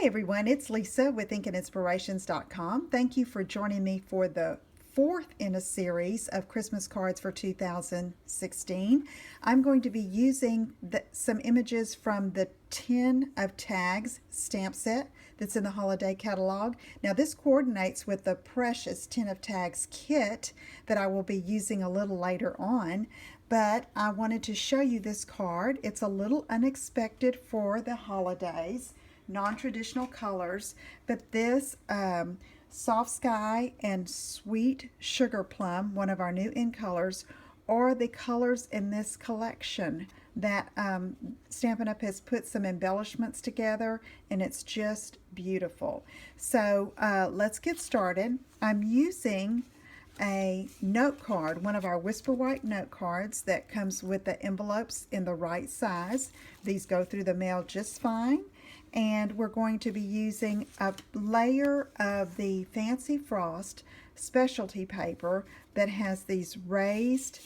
Hi everyone, it's Lisa with InkandInspirations.com. Thank you for joining me for the fourth in a series of Christmas cards for 2016. I'm going to be using some images from the 10 of Tags stamp set that's in the holiday catalog. Now this coordinates with the precious 10 of Tags kit that I will be using a little later on. But I wanted to show you this card. It's a little unexpected for the holidays. Non-traditional colors, but this Soft Sky and Sweet Sugar Plum, one of our new in colors, are the colors in this collection that Stampin' Up! Has put some embellishments together, and it's just beautiful. So let's get started. I'm using a note card, one of our Whisper White note cards that comes with the envelopes in the right size. These go through the mail just fine. And we're going to be using a layer of the Fancy Frost specialty paper that has these raised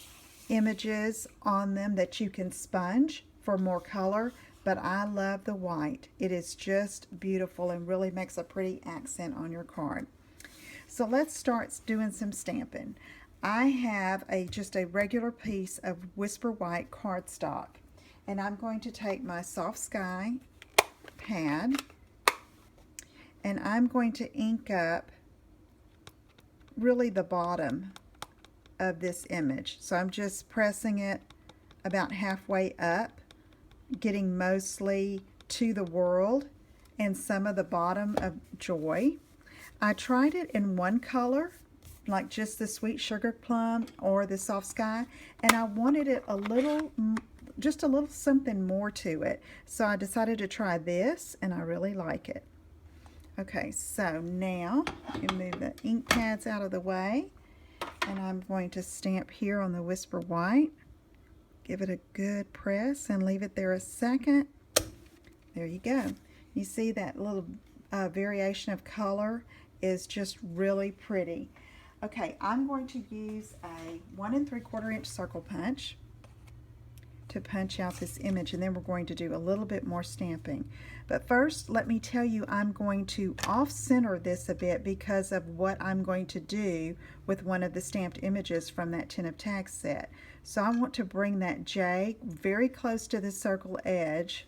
images on them that you can sponge for more color, but I love the white. It is just beautiful and really makes a pretty accent on your card. So let's start doing some stamping. I have just a regular piece of Whisper White cardstock, and I'm going to take my Soft Sky pad and I'm going to ink up really the bottom of this image. So I'm just pressing it about halfway up, getting mostly to the world and some of the bottom of Joy. I tried it in one color, like just the Sweet Sugar Plum or the Soft Sky, and I wanted it just a little something more to it. So I decided to try this, and I really like it. Okay, so now you move the ink pads out of the way, and I'm going to stamp here on the Whisper White. Give it a good press and leave it there a second. There you go. You see that little variation of color is just really pretty. Okay, I'm going to use a 1 3/4 inch circle punch to punch out this image, and then we're going to do a little bit more stamping. But first, let me tell you, I'm going to off-center this a bit because of what I'm going to do with one of the stamped images from that 10 of Tags set. So I want to bring that J very close to the circle edge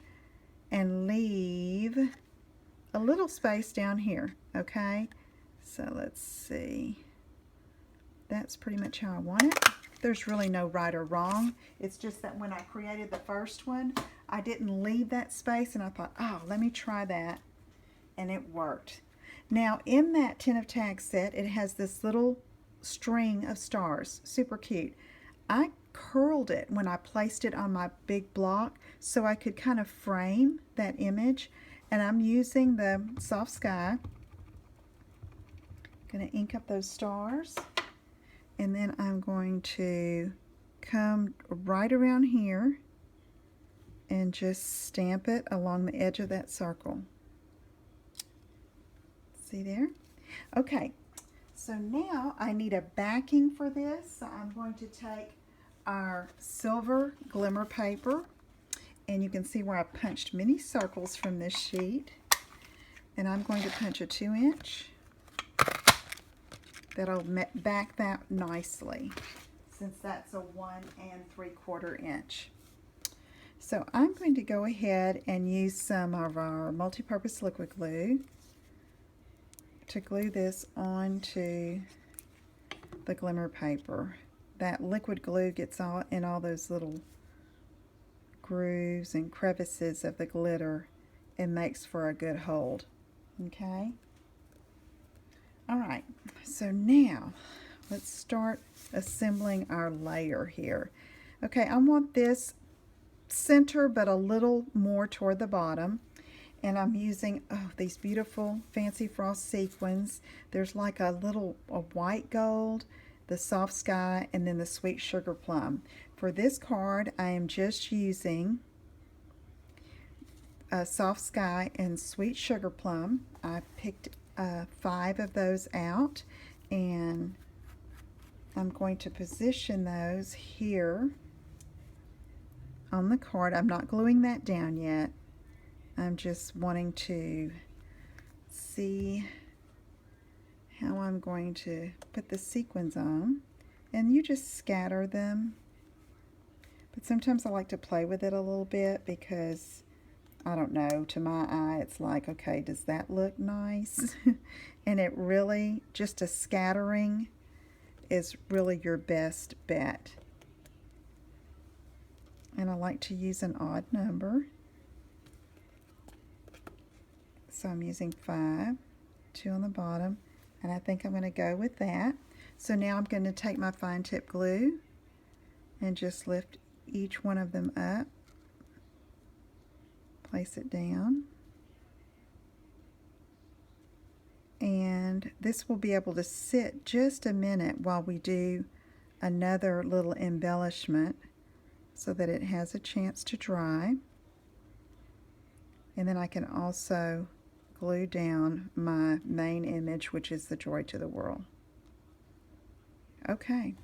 and leave a little space down here, okay? So let's see. That's pretty much how I want it. There's really no right or wrong. It's just that when I created the first one, I didn't leave that space, and I thought, oh, let me try that, and it worked. Now, in that 10 of Tags set, it has this little string of stars. Super cute. I curled it when I placed it on my big block so I could kind of frame that image, and I'm using the Soft Sky. Going to ink up those stars. And then I'm going to come right around here and just stamp it along the edge of that circle. See there? Okay, so now I need a backing for this. So I'm going to take our silver glimmer paper, and you can see where I punched many circles from this sheet. And I'm going to punch a 2 inch. That'll back that nicely, since that's a 1 3/4 inch. So I'm going to go ahead and use some of our multi-purpose liquid glue to glue this onto the glimmer paper. That liquid glue gets all in all those little grooves and crevices of the glitter and makes for a good hold. Okay? Alright, so now let's start assembling our layer here. Okay, I want this center but a little more toward the bottom, and I'm using these beautiful Fancy Frost sequins. There's like a white gold, the Soft Sky, and then the Sweet Sugar Plum. For this card, I am just using a Soft Sky and Sweet Sugar Plum. I picked 5 of those out, and I'm going to position those here on the card. I'm not gluing that down yet. I'm just wanting to see how I'm going to put the sequins on. And you just scatter them. But sometimes I like to play with it a little bit because, I don't know, to my eye it's like, okay, does that look nice? And it really, just a scattering is really your best bet. And I like to use an odd number. So I'm using 5, 2 on the bottom, and I think I'm going to go with that. So now I'm going to take my fine tip glue and just lift each one of them up, place it down, and this will be able to sit just a minute while we do another little embellishment so that it has a chance to dry. And then I can also glue down my main image, which is the Joy to the World. Okay,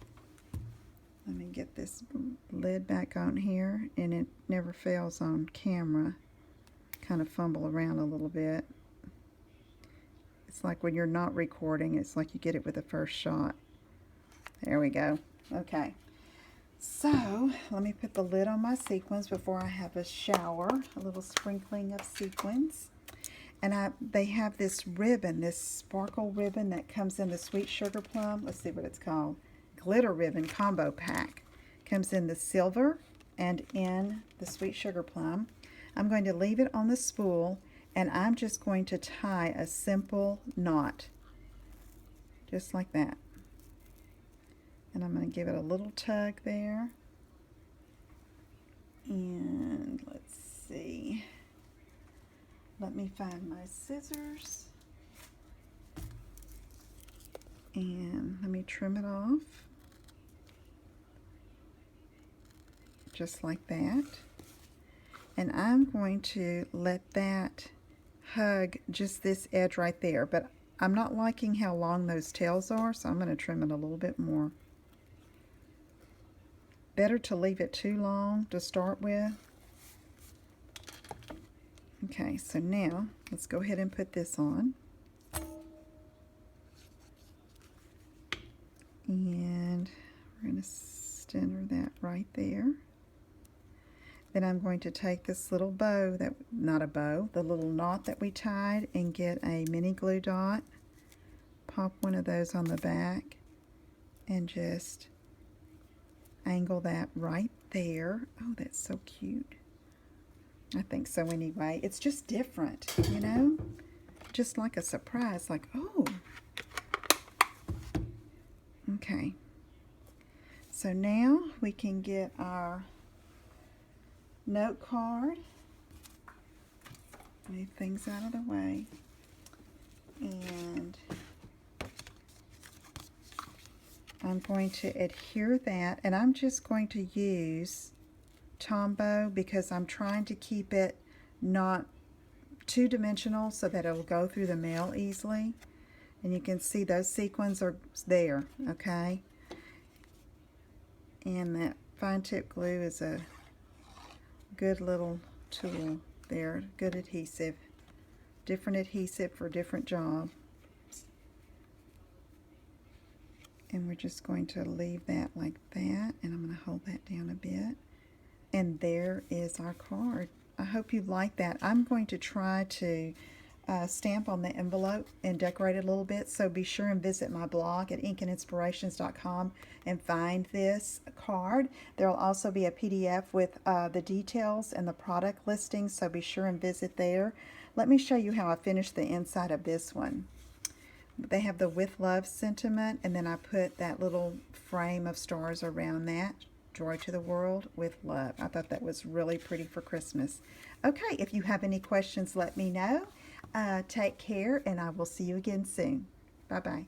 let me get this lid back on here, and it never fails on camera. Kind of fumble around a little bit. It's like when you're not recording, it's like you get it with the first shot. There we go. Okay, so let me put the lid on my sequins before I have a shower, a little sprinkling of sequins. And they have this ribbon, this sparkle ribbon that comes in the Sweet Sugar Plum. Let's see what it's called. Glitter Ribbon Combo Pack. Comes in the silver and in the Sweet Sugar Plum. I'm going to leave it on the spool, and I'm just going to tie a simple knot. Just like that. And I'm going to give it a little tug there. And let's see. Let me find my scissors. And let me trim it off. Just like that. And I'm going to let that hug just this edge right there. But I'm not liking how long those tails are, so I'm going to trim it a little bit more. Better to leave it too long to start with. Okay, so now let's go ahead and put this on. And we're going to center that right there. Then I'm going to take this little bow, not a bow, the little knot that we tied, and get a mini glue dot. Pop one of those on the back and just angle that right there. Oh, that's so cute. I think so anyway. It's just different, you know? Just like a surprise, like, oh. Okay. So now we can get our note card. Move things out of the way. And I'm going to adhere that, and I'm just going to use Tombow because I'm trying to keep it not two-dimensional so that it'll go through the mail easily. And you can see those sequins are there, okay? And that fine tip glue is a good little tool there, good adhesive. Different adhesive for different jobs. And we're just going to leave that like that, and I'm going to hold that down a bit. And there is our card. I hope you like that. I'm going to try to stamp on the envelope and decorate it a little bit, so be sure and visit my blog at inkandinspirations.com and find this card. There will also be a PDF with the details and the product listings, so be sure and visit there. Let me show you how I finished the inside of this one. They have the With Love sentiment, and then I put that little frame of stars around that. Joy to the World with Love. I thought that was really pretty for Christmas. Okay, if you have any questions, let me know. Take care, and I will see you again soon. Bye-bye.